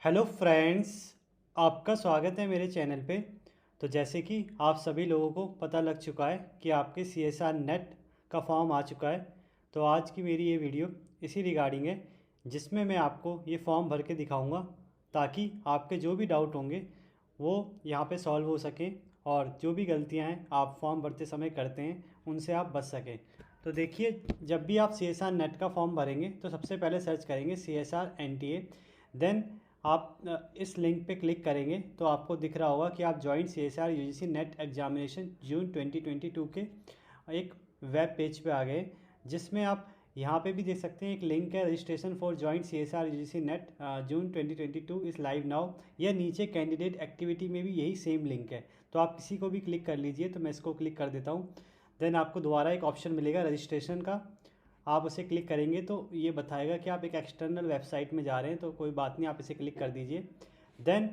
Hello friends, आपका स्वागत है मेरे चैनल पे। तो जैसे कि आप सभी लोगों को पता लग चुका है कि आपके CSR नेट का फॉर्म आ चुका है। तो आज की मेरी ये वीडियो इसी रिगार्डिंग है, जिसमें मैं आपको ये फॉर्म भर के दिखाऊंगा ताकि आपके जो भी डाउट होंगे वो यहाँ पे सॉल्व हो सकें और जो भी गलतियाँ हैं आप फॉर्म भरते समय करते हैं उनसे आप बच सकें। तो देखिए, जब भी आप CSR नेट का फॉर्म भरेंगे तो सबसे पहले सर्च करेंगे CSR NTA। देन आप इस लिंक पे क्लिक करेंगे तो आपको दिख रहा होगा कि आप joint CSR UGC net examination June 2022 के एक वेब पेज पे आ गए, जिसमें आप यहाँ पे भी देख सकते हैं एक लिंक है, registration for joint CSR UGC net June 2022 is live now. या नीचे कैंडिडेट एक्टिविटी में भी यही सेम लिंक है, तो आप किसी को भी क्लिक कर लीजिए। तो मैं इसको क्लिक कर देता हूँ। देन आपको दोबारा एक ऑप्शन मिलेगा रजिस्ट्रेशन का, आप उसे क्लिक करेंगे तो ये बताएगा कि आप एक एक्सटर्नल वेबसाइट में जा रहे हैं, तो कोई बात नहीं, आप इसे क्लिक कर दीजिए। देन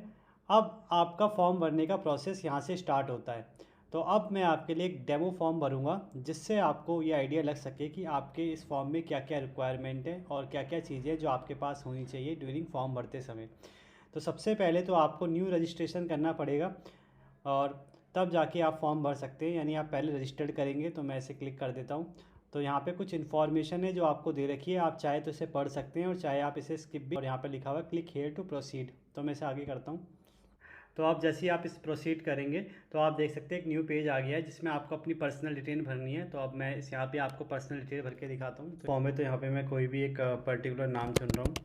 अब आपका फॉर्म भरने का प्रोसेस यहाँ से स्टार्ट होता है। तो अब मैं आपके लिए एक डेमो फॉर्म भरूंगा, जिससे आपको ये आइडिया लग सके कि आपके इस फॉर्म में क्या क्या रिक्वायरमेंट है और क्या क्या चीज़ें जो आपके पास होनी चाहिए ड्यूरिंग फॉर्म भरते समय। तो सबसे पहले तो आपको न्यू रजिस्ट्रेशन करना पड़ेगा और तब जाके आप फॉर्म भर सकते हैं, यानी आप पहले रजिस्टर्ड करेंगे। तो मैं इसे क्लिक कर देता हूँ। तो यहाँ पे कुछ इन्फॉर्मेशन है जो आपको दे रखी है, आप चाहे तो इसे पढ़ सकते हैं और चाहे आप इसे स्किप भी। और यहाँ पे लिखा हुआ है क्लिक हेयर टू प्रोसीड, तो मैं इसे आगे करता हूँ। तो आप जैसे ही आप इस प्रोसीड करेंगे तो आप देख सकते हैं एक न्यू पेज आ गया है, जिसमें आपको अपनी पर्सनल डिटेल भरनी है। तो अब मैं इस यहाँ पे आपको पर्सनल डिटेल भर के दिखाता हूँ। तो फॉर्म है, तो यहाँ पे मैं कोई भी एक पर्टिकुलर नाम चुन रहा हूँ।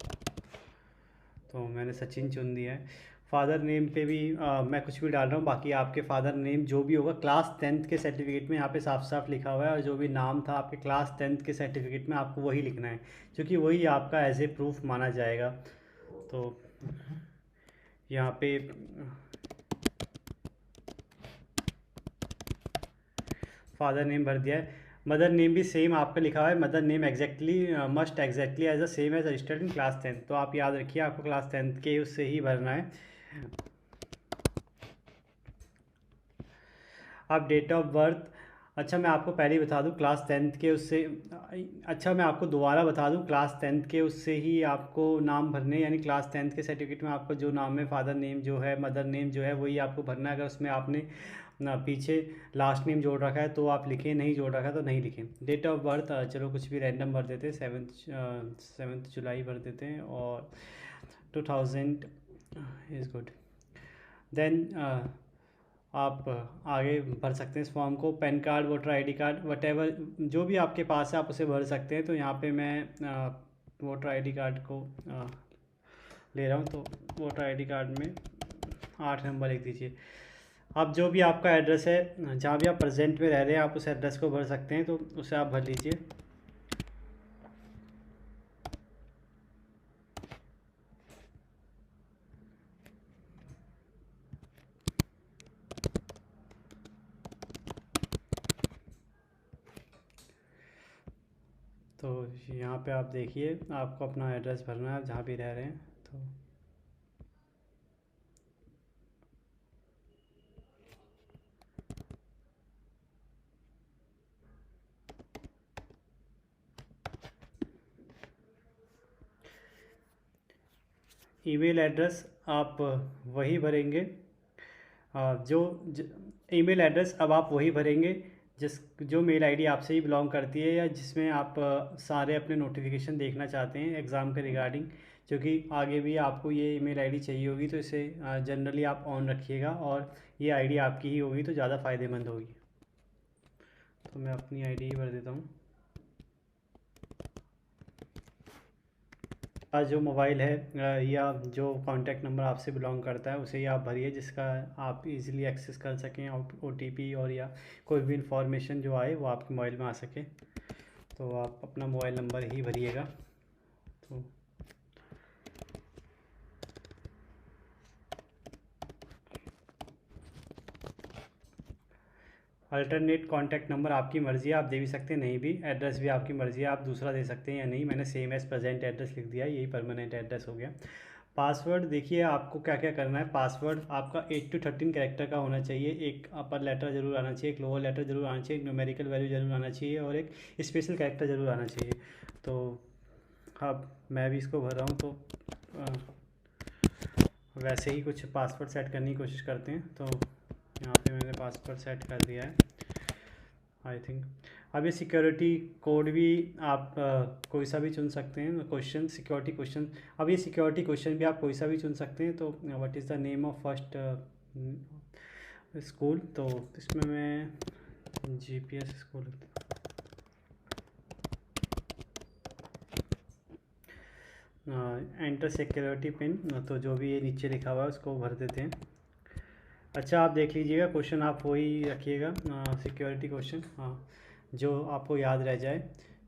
तो मैंने सचिन चुन दिया है। फादर नेम पे भी मैं कुछ भी डाल रहा हूँ, बाकी आपके फादर नेम जो भी होगा क्लास 10th के सर्टिफिकेट में यहाँ पे साफ साफ लिखा हुआ है, और जो भी नाम था आपके क्लास 10th के सर्टिफिकेट में आपको वही लिखना है, क्योंकि वही आपका एज ए प्रूफ माना जाएगा। तो यहाँ पे फादर नेम भर दिया है। मदर नेम भी सेम आपका लिखा हुआ है, mother name exactly must exactly as a same as registered in class 10th। तो आप याद रखिए आपको क्लास 10th के उससे ही भरना है। आप डेट ऑफ बर्थ, अच्छा मैं आपको पहले ही बता दूं क्लास 10th के उससे, अच्छा मैं आपको दोबारा बता दूं क्लास 10th के उससे ही आपको नाम भरने, यानी क्लास 10th के सर्टिफिकेट में आपको जो नाम है, फादर नेम जो है, मदर नेम जो है, वही आपको भरना है। अगर उसमें आपने ना पीछे लास्ट नेम जोड़ रखा है तो आप लिखें, नहीं जोड़ रखा है तो नहीं लिखें। डेट ऑफ बर्थ चलो कुछ भी रैंडम भर देते हैं, 7th जुलाई भर देते हैं और 2000 इज़ गुड। देन आप आगे भर सकते हैं इस फॉर्म को। Pan card, voter ID card, whatever जो भी आपके पास है आप उसे भर सकते हैं। तो यहाँ पे मैं वोटर आईडी कार्ड को ले रहा हूँ। तो वोटर आईडी कार्ड में 8 नंबर लिख दीजिए। अब जो भी आपका एड्रेस है, जहाँ भी आप प्रेजेंट में रह रहे हैं, आप उस एड्रेस को भर सकते हैं, तो उसे आप भर लीजिए। तो यहाँ पे आप देखिए आपको अपना एड्रेस भरना है जहाँ भी रह रहे हैं। तो ईमेल एड्रेस आप वही भरेंगे, जो ईमेल एड्रेस अब आप वही भरेंगे जिस जो मेल आईडी आपसे ही बिलोंग करती है, या जिसमें आप सारे अपने नोटिफिकेशन देखना चाहते हैं एग्ज़ाम के रिगार्डिंग। क्योंकि आगे भी आपको ये ईमेल आईडी चाहिए होगी, तो इसे जनरली आप ऑन रखिएगा और ये आईडी आपकी ही होगी तो ज़्यादा फ़ायदेमंद होगी। तो मैं अपनी आईडी ही भर देता हूँ। जो मोबाइल है या जो कॉन्टैक्ट नंबर आपसे बिलोंग करता है उसे ही आप भरिए, जिसका आप इजीली एक्सेस कर सकें, OTP और या कोई भी इंफॉर्मेशन जो आए वो आपके मोबाइल में आ सके। तो आप अपना मोबाइल नंबर ही भरिएगा। तो अल्टरनेट कॉन्टैक्ट नंबर आपकी मर्ज़ी है, आप दे भी सकते हैं, नहीं भी। एड्रेस भी आपकी मर्ज़ी है, आप दूसरा दे सकते हैं या नहीं। मैंने सेम एज़ प्रेजेंट एड्रेस लिख दिया, यही परमानेंट एड्रेस हो गया। पासवर्ड देखिए आपको क्या क्या करना है। पासवर्ड आपका 8 to 13 कैरेक्टर का होना चाहिए। एक अपर लेटर जरूर आना चाहिए, एक लोअर लेटर जरूर आना चाहिए, एक न्यूमेरिकल वैल्यू जरूर आना चाहिए और एक स्पेशल कैरेक्टर जरूर आना चाहिए। तो अब मैं भी इसको भर रहा हूँ। तो वैसे ही कुछ पासवर्ड सेट करने की कोशिश करते हैं। तो यहाँ पे मैंने पासवर्ड सेट कर दिया है आई थिंक। अब ये सिक्योरिटी कोड भी आप कोई सा भी चुन सकते हैं। क्वेश्चन सिक्योरिटी क्वेश्चन, अब ये सिक्योरिटी क्वेश्चन भी आप कोई सा भी चुन सकते हैं। तो what is the name of first school, तो इसमें मैं GPS school, enter security pin, तो जो भी ये नीचे लिखा हुआ है उसको भर देते हैं। अच्छा आप देख लीजिएगा, क्वेश्चन आप वही रखिएगा सिक्योरिटी क्वेश्चन, हाँ, जो आपको याद रह जाए,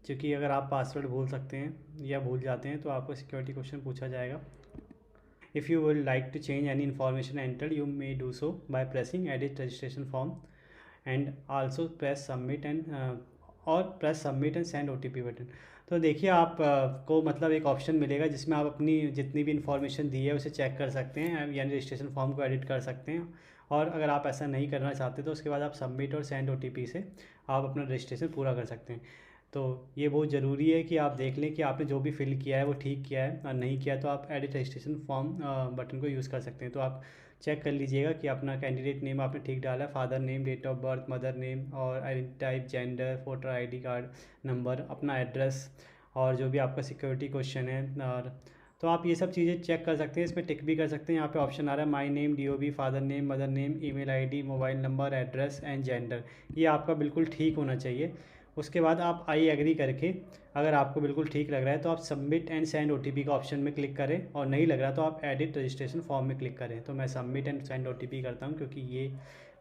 क्योंकि अगर आप पासवर्ड भूल सकते हैं या भूल जाते हैं तो आपको सिक्योरिटी क्वेश्चन पूछा जाएगा। If you would like to change any information enter you may do so by pressing edit registration form and also press submit and और press submit and send OTP button. तो देखिए आप को मतलब एक option मिलेगा जिसमें आप अपनी जितनी भी इन्फॉर्मेशन दी है उसे चेक कर सकते हैं, यानी रजिस्ट्रेशन फॉर्म को एडिट कर सकते हैं। और अगर आप ऐसा नहीं करना चाहते तो उसके बाद आप सबमिट और सेंड OTP से आप अपना रजिस्ट्रेशन पूरा कर सकते हैं। तो ये बहुत ज़रूरी है कि आप देख लें कि आपने जो भी फिल किया है वो ठीक किया है, और नहीं किया तो आप एडिट रजिस्ट्रेशन फॉर्म बटन को यूज़ कर सकते हैं। तो आप चेक कर लीजिएगा कि अपना कैंडिडेट नेम आपने ठीक डाला है, father name, date of birth, mother name और identity type, gender, voter ID card number, अपना एड्रेस और जो भी आपका सिक्योरिटी क्वेश्चन है। और तो आप ये सब चीज़ें चेक कर सकते हैं, इसमें टिक भी कर सकते हैं। यहाँ पे ऑप्शन आ रहा है my name, DOB, father name, mother name, email ID, mobile number, address and gender, ये आपका बिल्कुल ठीक होना चाहिए। उसके बाद आप आई एग्री करके, अगर आपको बिल्कुल ठीक लग रहा है तो आप सबमिट एंड सेंड OTP का ऑप्शन में क्लिक करें, और नहीं लग रहा तो आप एडिट रजिस्ट्रेशन फॉर्म में क्लिक करें। तो मैं सबमिट एंड सेंड OTP करता हूँ, क्योंकि ये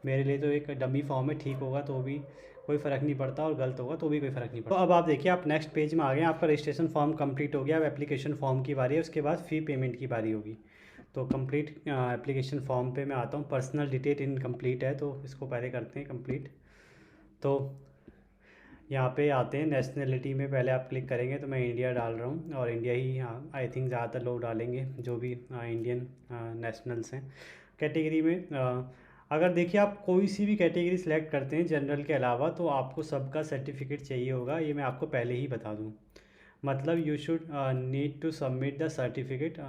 मेरे लिए तो एक डमी फॉर्म है, ठीक होगा तो भी कोई फ़र्क नहीं पड़ता और गलत होगा तो भी कोई फ़र्क नहीं पड़ता। तो अब आप देखिए, आप नेक्स्ट पेज में आ गए, आपका रजिस्ट्रेशन फॉर्म कंप्लीट हो गया। अब एप्लीकेशन फॉर्म की बारी है, उसके बाद फ़ी पेमेंट की बारी होगी। तो कंप्लीट एप्लीकेशन फॉर्म पे मैं आता हूँ। पर्सनल डिटेल इनकम्प्लीट है तो इसको पहले करते हैं कंप्लीट। तो यहाँ पे आते हैं, नेशनलिटी में पहले आप क्लिक करेंगे, तो मैं इंडिया डाल रहा हूँ, और इंडिया ही आई थिंक ज़्यादातर लोग डालेंगे जो भी इंडियन नेशनल्स हैं। कैटेगरी में अगर देखिए आप कोई सी भी कैटेगरी सिलेक्ट करते हैं जनरल के अलावा, तो आपको सबका सर्टिफिकेट चाहिए होगा, ये मैं आपको पहले ही बता दूँ। मतलब you should need to submit the certificate.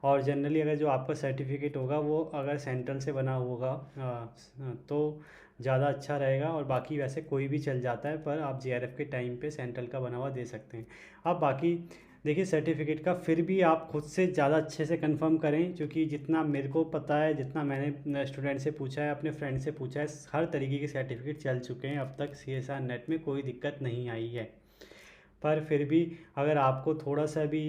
और जनरली अगर जो आपका सर्टिफिकेट होगा वो अगर सेंट्रल से बना होगा तो ज़्यादा अच्छा रहेगा, और बाकी वैसे कोई भी चल जाता है, पर आप JRF के टाइम पे सेंट्रल का बना हुआ दे सकते हैं। अब बाकी देखिए सर्टिफिकेट का फिर भी आप खुद से ज़्यादा अच्छे से कंफर्म करें, क्योंकि जितना मेरे को पता है, जितना मैंने स्टूडेंट से पूछा है, अपने फ्रेंड से पूछा है, हर तरीके के सर्टिफिकेट चल चुके हैं अब तक, CSR नेट में कोई दिक्कत नहीं आई है। पर फिर भी अगर आपको थोड़ा सा भी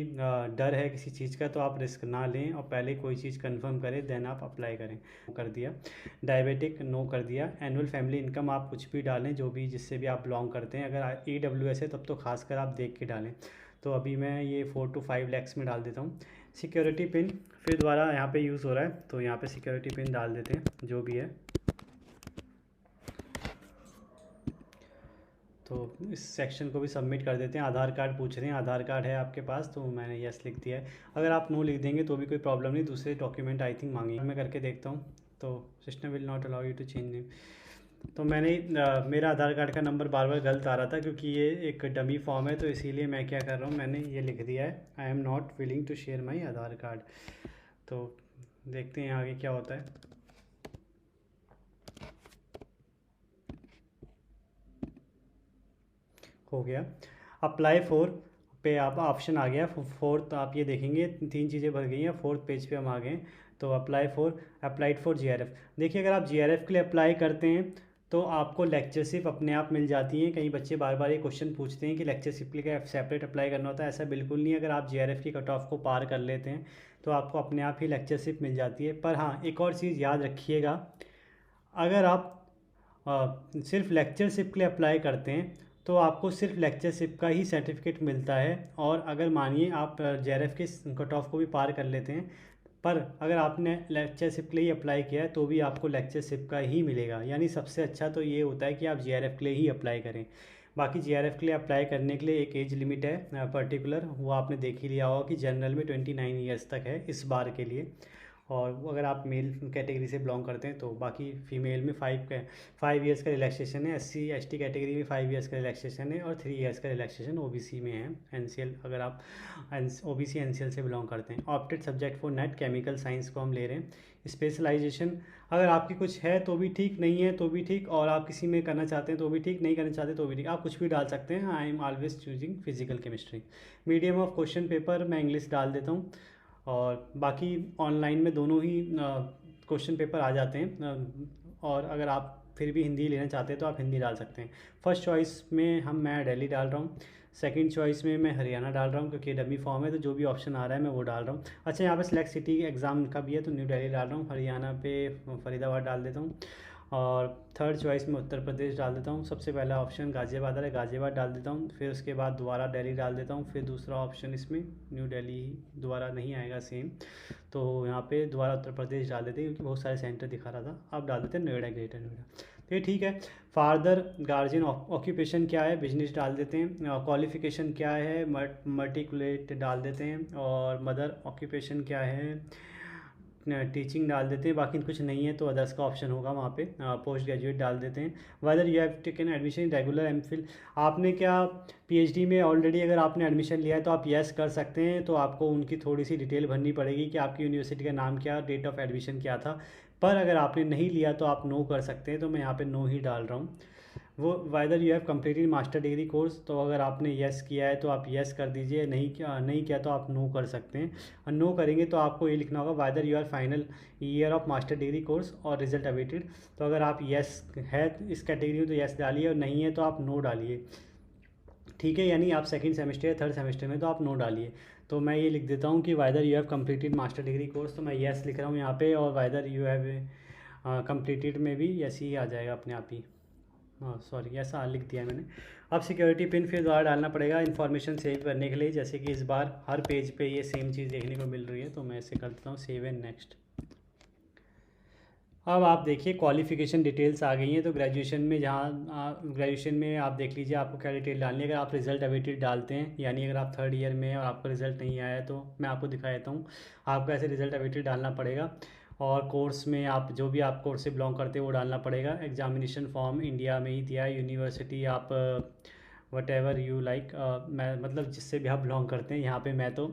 डर है किसी चीज़ का, तो आप रिस्क ना लें और पहले कोई चीज़ कंफर्म करें, देन आप अप्लाई करें। कर दिया डायबिटिक, नो कर दिया। एनुअल फैमिली इनकम आप कुछ भी डालें, जो भी जिससे भी आप बिलोंग करते हैं। अगर EWS है तब तो खासकर आप देख के डालें। तो अभी मैं ये 4 to 5 lakhs में डाल देता हूँ। सिक्योरिटी पिन फिर दोबारा यहाँ पे यूज़ हो रहा है, तो यहाँ पे सिक्योरिटी पिन डाल देते हैं जो भी है। तो इस सेक्शन को भी सबमिट कर देते हैं। आधार कार्ड पूछ रहे हैं, आधार कार्ड है आपके पास, तो मैंने यस लिख दिया है। अगर आप नो लिख देंगे तो भी कोई प्रॉब्लम नहीं, दूसरे डॉक्यूमेंट आई थिंक मांगेंगे। मैं करके देखता हूँ। तो system will not allow you to change name. तो मैंने मेरा आधार कार्ड का नंबर बार बार गलत आ रहा था, क्योंकि ये एक डमी फॉर्म है, तो इसीलिए मैं क्या कर रहा हूँ, मैंने ये लिख दिया है I am not willing to share my Aadhaar card. तो देखते हैं आगे क्या होता है। हो गया। अप्लाई फॉर पे आप ऑप्शन आ गया, फोर्थ आप ये देखेंगे 3 चीज़ें भर गई हैं, 4th पेज पे हम आ गए। तो अप्लाइड फॉर JRF। देखिए अगर आप JRF के लिए अप्लाई करते हैं तो आपको लेक्चरशिप अपने आप मिल जाती है। कई बच्चे बार बार ये क्वेश्चन पूछते हैं कि लेक्चरशिप के लिए सेपरेट अप्लाई करना होता है, ऐसा बिल्कुल नहीं है। अगर आप JRF की कट ऑफ को पार कर लेते हैं तो आपको अपने आप ही लेक्चरशिप मिल जाती है। पर हाँ, एक और चीज़ याद रखिएगा, अगर आप सिर्फ लेक्चरशिप के लिए अप्लाई करते हैं तो आपको सिर्फ लेक्चरशिप का ही सर्टिफिकेट मिलता है। और अगर मानिए आप JRF के कट ऑफ को भी पार कर लेते हैं, पर अगर आपने लेक्चरशिप के लिए ही अप्लाई किया है तो भी आपको लेक्चरशिप का ही मिलेगा। यानी सबसे अच्छा तो ये होता है कि आप JRF के लिए ही अप्लाई करें। बाकी JRF के लिए अप्लाई करने के लिए एक एज लिमिट है पर्टिकुलर, वो आपने देख ही लिया होगा कि जनरल में 29 ईयर्स तक है इस बार के लिए। और अगर आप मेल कैटेगरी से बिलोंग करते हैं तो बाकी फीमेल में 5 ईयर्स का रिलैक्सेशन है, SC ST कैटेगरी में 5 ईयर्स का रिलैक्सेशन है और 3 ईयर्स का रिलैक्सेशन OBC में है। NCL अगर आप OBC NCL से बिलोंग करते हैं। Opted subject for net chemical science को हम ले रहे हैं। स्पेशलाइजेशन अगर आपकी कुछ है तो भी ठीक, नहीं है तो भी ठीक, और आप किसी में करना चाहते हैं तो भी ठीक, नहीं करना चाहते तो भी ठीक, आप कुछ भी डाल सकते हैं। I am always choosing physical chemistry. Medium of question paper मैं इंग्लिश डाल देता हूँ, और बाकी ऑनलाइन में दोनों ही क्वेश्चन पेपर आ जाते हैं। और अगर आप फिर भी हिंदी लेना चाहते हैं तो आप हिंदी डाल सकते हैं। फर्स्ट चॉइस में मैं दिल्ली डाल रहा हूँ, सेकंड चॉइस में मैं हरियाणा डाल रहा हूँ क्योंकि डमी फॉर्म है, तो जो भी ऑप्शन आ रहा है मैं वो डाल रहा हूँ। अच्छा, यहाँ पे सिलेक्ट सिटी एग्ज़ाम का भी है तो न्यू दिल्ली डाल रहा हूँ, हरियाणा पे फरीदाबाद डाल देता हूँ, और थर्ड चॉइस में उत्तर प्रदेश डाल देता हूँ। सबसे पहला ऑप्शन गाज़ियाबाद है, गाज़ियाबाद डाल देता हूँ, फिर उसके बाद दोबारा दिल्ली डाल देता हूँ, फिर दूसरा ऑप्शन इसमें न्यू दिल्ली दोबारा नहीं आएगा सेम, तो यहाँ पे दोबारा उत्तर प्रदेश डाल देते हैं क्योंकि बहुत सारे सेंटर दिखा रहा था। अब डाल देते हैं नोएडा, ग्रेटर नोएडा, तो ये ठीक है। फादर गार्जियन ऑक्यूपेशन क्या है, बिजनेस डाल देते हैं। क्वालिफिकेशन क्या है, मर्टिकुलेट डाल देते हैं, और मदर ऑक्यूपेशन क्या है, टीचिंग डाल देते हैं। बाकी कुछ नहीं है तो अदर्स का ऑप्शन होगा वहाँ पे, पोस्ट ग्रेजुएट डाल देते हैं। Whether you have taken admission regular MPhil, आपने क्या PhD में ऑलरेडी अगर आपने एडमिशन लिया है तो आप येस कर सकते हैं, तो आपको उनकी थोड़ी सी डिटेल भरनी पड़ेगी कि आपकी यूनिवर्सिटी का नाम क्या, डेट ऑफ एडमिशन क्या था। पर अगर आपने नहीं लिया तो आप नो कर सकते हैं, तो मैं यहाँ पे नो ही डाल रहा हूँ। वो whether you have completed master degree course, तो अगर आपने येस किया है तो आप येस कर दीजिए, नहीं किया तो आप नो कर सकते हैं। और नो करेंगे तो आपको ये लिखना होगा whether you are final year of master degree course or result awaited. तो अगर आप येस है इस कैटेगरी में तो येस डालिए, और नहीं है तो आप नो डालिए, ठीक है। यानी आप सेकंड सेमेस्टर या थर्ड सेमेस्टर में तो आप नो डालिए। तो मैं ये लिख देता हूँ कि whether you have completed master degree course, तो मैं येस लिख रहा हूँ यहाँ पे, और वाइदर यू हैव कम्प्लीटेड में भी यस ही आ जाएगा अपने आप ही। हाँ सॉरी, ऐसा लिख दिया मैंने। अब सिक्योरिटी पिन फिर दोबारा डालना पड़ेगा इन्फॉर्मेशन सेव करने के लिए, जैसे कि इस बार हर पेज पे ये सेम चीज़ देखने को मिल रही है, तो मैं ऐसे कर देता हूँ सेव एंड नेक्स्ट। अब आप देखिए क्वालिफिकेशन डिटेल्स आ गई हैं, तो ग्रेजुएशन में जहाँ ग्रेजुएशन में आप देख लीजिए आपको क्या डिटेल डालनी है। अगर आप रिजल्ट अवेटेड डालते हैं, यानी अगर आप थर्ड ईयर में हैं और आपका रिजल्ट नहीं आया है, तो मैं आपको दिखा देता हूँ आपको ऐसे रिजल्ट अवेटेड डालना पड़ेगा। और कोर्स में आप जो भी आप कोर्स से बिलोंग करते हैं वो डालना पड़ेगा। एग्जामिनेशन फॉर्म इंडिया में ही दिया है, यूनिवर्सिटी आप वट एवर यू लाइक, मैं मतलब जिससे भी आप बिलोंग करते हैं। यहाँ पे मैं तो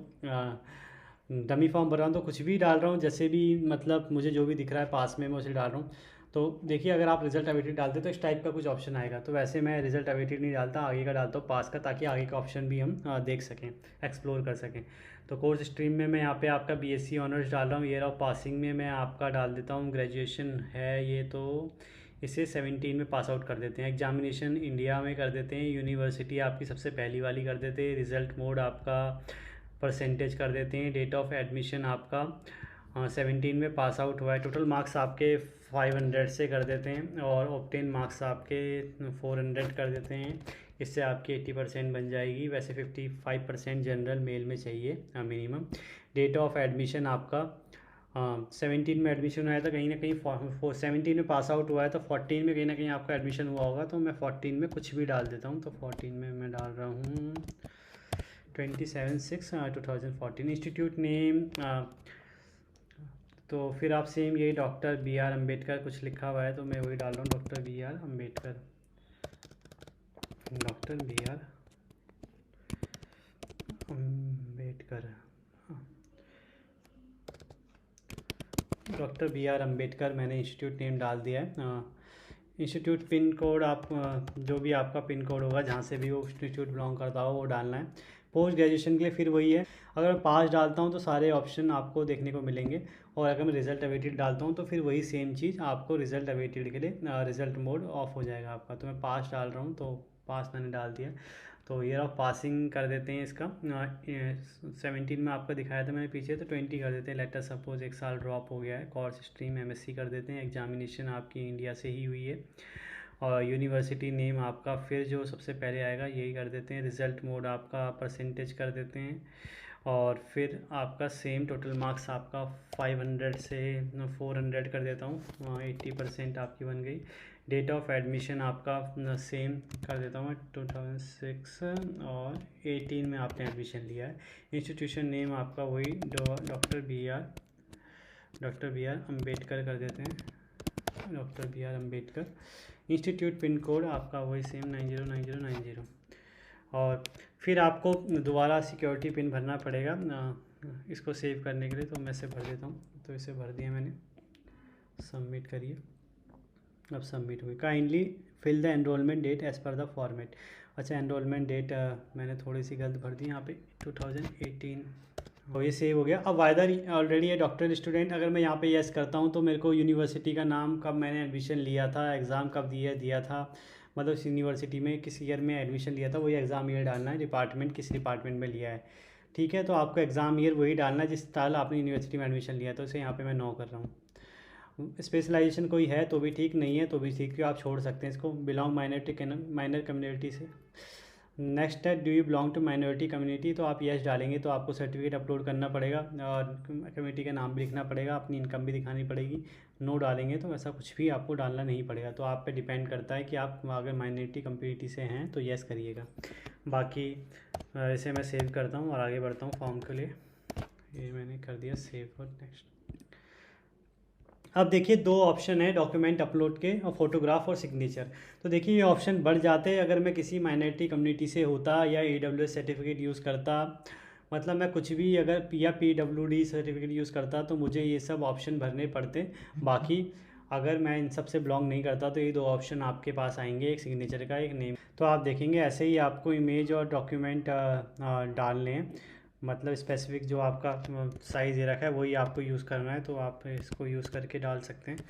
डमी फॉर्म भर रहा हूँ तो कुछ भी डाल रहा हूँ, जैसे भी मतलब मुझे जो भी दिख रहा है पास में मैं उसे डाल रहा हूँ। तो देखिए अगर आप रिजल्ट अवेटेड डालते तो इस टाइप का कुछ ऑप्शन आएगा, तो वैसे मैं रिजल्ट अवेटेड नहीं डालता, आगे का डालता हूँ पास का, ताकि आगे का ऑप्शन भी हम देख सकें, एक्सप्लोर कर सकें। तो कोर्स स्ट्रीम में मैं यहाँ पे आपका BSc ऑनर्स डाल रहा हूँ। ईयर ऑफ पासिंग में मैं आपका डाल देता हूँ ग्रेजुएशन है ये, तो इसे 17 में पास आउट कर देते हैं। एग्जामिनेशन इंडिया में कर देते हैं, यूनिवर्सिटी आपकी सबसे पहली वाली कर देते हैं, रिज़ल्ट मोड आपका परसेंटेज कर देते हैं, डेट ऑफ एडमिशन आपका 17 में पास आउट हुआ है, टोटल मार्क्स आपके 500 से कर देते हैं, और ऑब्टेन मार्क्स आपके 400 कर देते हैं। इससे आपकी 80% बन जाएगी। वैसे 55% जनरल मेल में चाहिए मिनिमम। डेट ऑफ एडमिशन आपका 17 में एडमिशन आया था, कहीं ना कहीं 17 में पास आउट हुआ है, तो 14 में कहीं ना कहीं आपका एडमिशन हुआ होगा, तो मैं 14 में कुछ भी डाल देता हूँ। तो 14 में मैं डाल रहा हूँ 27/6/2014। इंस्टीट्यूट नेम तो फिर आप सेम यही डॉक्टर BR अम्बेडकर कुछ लिखा हुआ है, तो मैं वही डाल रहा हूँ, doctor BR Ambedkar, doctor BR Ambedkar, doctor BR Ambedkar मैंने इंस्टीट्यूट नेम डाल दिया है। इंस्टीट्यूट पिन कोड आप जो भी आपका पिन कोड होगा जहाँ से भी वो इंस्टीट्यूट बिलोंग करता हो वो डालना है। पोस्ट ग्रेजुएशन के लिए फिर वही है, अगर मैं पास डालता हूँ तो सारे ऑप्शन आपको देखने को मिलेंगे, और अगर मैं रिज़ल्ट अवेटेड डालता हूँ तो फिर वही सेम चीज़ आपको रिज़ल्ट अवेटेड के लिए रिज़ल्ट मोड ऑफ हो जाएगा आपका। तो मैं पास डाल रहा हूँ, तो पास मैंने डाल दिया। तो ईयर ऑफ पासिंग कर देते हैं इसका 17 में आपका दिखाया था मैंने पीछे, तो 20 कर देते हैं। लेटर सपोज 1 साल ड्रॉप हो गया है। कोर्स स्ट्रीम MSc कर देते हैं। एग्जामिनेशन आपकी इंडिया से ही हुई है, और यूनिवर्सिटी नेम आपका फिर जो सबसे पहले आएगा यही कर देते हैं। रिज़ल्ट मोड आपका परसेंटेज कर देते हैं, और फिर आपका सेम टोटल मार्क्स आपका 500 से 400 कर देता हूँ, 80% आपकी बन गई। डेट ऑफ एडमिशन आपका सेम कर देता हूँ 2006, और 18 में आपने एडमिशन लिया है। इंस्टीट्यूशन नेम आपका वही doctor BR doctor B R Ambedkar कर देते हैं, doctor B R Ambedkar. Institute pin code आपका वही सेम 909090। और फिर आपको दोबारा सिक्योरिटी पिन भरना पड़ेगा इसको सेव करने के लिए, तो मैं इसे भर देता हूँ। तो इसे भर दिया मैंने, सबमिट करिए। अब सबमिट हुई। Kindly fill the enrolment date as per the format. अच्छा, एनरोलमेंट डेट मैंने थोड़ी सी गलत भर दी यहाँ पे, 2018। और ये सेव हो गया। अब वाइदर ऑलरेडी है डॉक्टर स्टूडेंट, अगर मैं यहाँ पे यस करता हूँ तो मेरे को यूनिवर्सिटी का नाम, कब मैंने एडमिशन लिया था, एग्ज़ाम कब दिया था, मतलब उस यूनिवर्सिटी में किस ईयर में एडमिशन लिया था, वही एग्ज़ाम ईयर डालना है, डिपार्टमेंट किस डिपार्टमेंट में लिया है। ठीक है, तो आपको एग्ज़ाम ईयर वही डालना है जिस साल आपने यूनिवर्सिटी में एडमिशन लिया, तो इसे यहाँ पे मैं नो कर रहा हूँ। स्पेशलाइजेशन कोई है तो भी ठीक, नहीं है तो भी ठीक, क्यों आप छोड़ सकते हैं इसको। बिलोंग माइनर कम्युनिटी से। नेक्स्ट है, do you belong to minority community, तो आप यस डालेंगे तो आपको सर्टिफिकेट अपलोड करना पड़ेगा और कम्युनिटी का नाम भी लिखना पड़ेगा, अपनी इनकम भी दिखानी पड़ेगी। नो डालेंगे तो ऐसा कुछ भी आपको डालना नहीं पड़ेगा। तो आप पे डिपेंड करता है कि आप अगर माइनॉरिटी कम्युनिटी से हैं तो यस करिएगा। बाकी इसे मैं सेव करता हूँ और आगे बढ़ता हूँ फॉर्म के लिए। ये मैंने कर दिया सेव और नेक्स्ट। अब देखिए दो ऑप्शन है डॉक्यूमेंट अपलोड के, और फोटोग्राफ और सिग्नेचर। तो देखिए ये ऑप्शन बढ़ जाते हैं अगर मैं किसी माइनॉरिटी कम्युनिटी से होता या EWS सर्टिफिकेट यूज़ करता, मतलब मैं कुछ भी अगर या PWD सर्टिफिकेट यूज़ करता तो मुझे ये सब ऑप्शन भरने पड़ते। बाकी अगर मैं इन सब से बिलोंग नहीं करता तो ये दो ऑप्शन आपके पास आएंगे, एक सिग्नेचर का, एक नेम। तो आप देखेंगे ऐसे ही आपको इमेज और डॉक्यूमेंट डालने हैं, मतलब स्पेसिफिक जो आपका साइज़ ये रखा है वही आपको यूज़ करना है, तो आप इसको यूज़ करके डाल सकते हैं।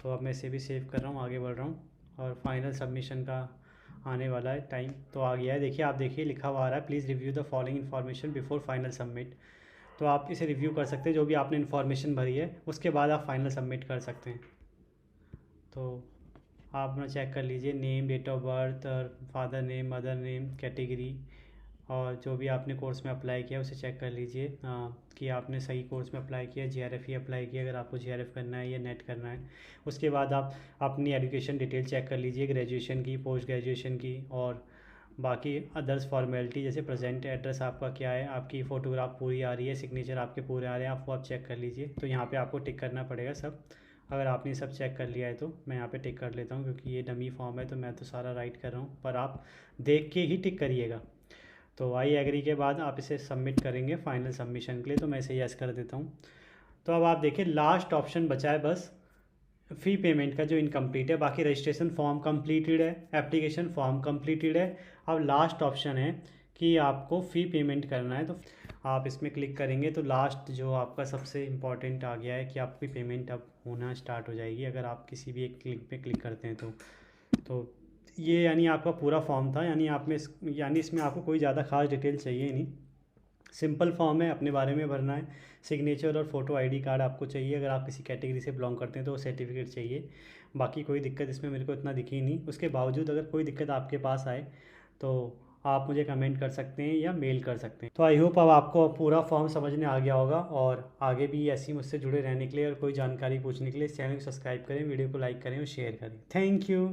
तो अब मैं इसे भी सेव कर रहा हूँ, आगे बढ़ रहा हूँ और फाइनल सबमिशन का आने वाला है टाइम, तो आ गया है। देखिए आप देखिए लिखा हुआ आ रहा है, please review the following information before final submit. तो आप इसे रिव्यू कर सकते हैं, जो भी आपने इन्फॉर्मेशन भरी है उसके बाद आप फाइनल सबमिट कर सकते हैं। तो आप अपना चेक कर लीजिए, नेम, डेट ऑफ बर्थ और father name, mother name, category, और जो भी आपने कोर्स में अप्लाई किया उसे चेक कर लीजिए कि आपने सही कोर्स में अप्लाई किया, GRF ही अप्लाई किया अगर आपको GRF करना है या नेट करना है। उसके बाद आप अपनी एजुकेशन डिटेल चेक कर लीजिए, ग्रेजुएशन की, पोस्ट ग्रेजुएशन की, और बाकी अदर्स फॉर्मेलिटी जैसे प्रेजेंट एड्रेस आपका क्या है, आपकी फ़ोटोग्राफ पूरी आ रही है, सिग्नेचर आपके पूरे आ रहे हैं, आप चेक कर लीजिए। तो यहाँ पे आपको टिक करना पड़ेगा सब। अगर आपने सब चेक कर लिया है तो मैं यहाँ पे टिक कर लेता हूँ, क्योंकि ये डमी फॉर्म है तो मैं तो सारा राइट कर रहा हूँ, पर आप देख के ही टिक करिएगा। तो आई एग्री के बाद आप इसे सबमिट करेंगे फाइनल सबमिशन के लिए, तो मैं इसे यस कर देता हूँ। तो अब आप देखिए लास्ट ऑप्शन बचा है बस फ़ी पेमेंट का, जो इनकम्प्लीट है। बाकी रजिस्ट्रेशन फॉर्म कंप्लीटेड है, एप्लीकेशन फॉर्म कंप्लीटेड है। अब लास्ट ऑप्शन है कि आपको फ़ी पेमेंट करना है, तो आप इसमें क्लिक करेंगे तो लास्ट जो आपका सबसे इम्पॉर्टेंट आ गया है कि आपकी पेमेंट अब होना स्टार्ट हो जाएगी अगर आप किसी भी एक क्लिक पे क्लिक करते हैं तो ये यानी आपका पूरा फॉर्म था। यानी इसमें आपको कोई ज़्यादा खास डिटेल चाहिए नहीं, सिंपल फॉर्म है, अपने बारे में भरना है। सिग्नेचर और फोटो ID कार्ड आपको चाहिए, अगर आप किसी कैटेगरी से बिलोंग करते हैं तो वो सर्टिफिकेट चाहिए। बाकी कोई दिक्कत इसमें मेरे को इतना दिखी नहीं। उसके बावजूद अगर कोई दिक्कत आपके पास आए तो आप मुझे कमेंट कर सकते हैं या मेल कर सकते हैं। तो आई होप अब आपको पूरा फॉर्म समझने आ गया होगा, और आगे भी ऐसी मुझसे जुड़े रहने के लिए और कोई जानकारी पूछने के लिए इस चैनल को सब्सक्राइब करें, वीडियो को लाइक करें और शेयर करें। Thank you.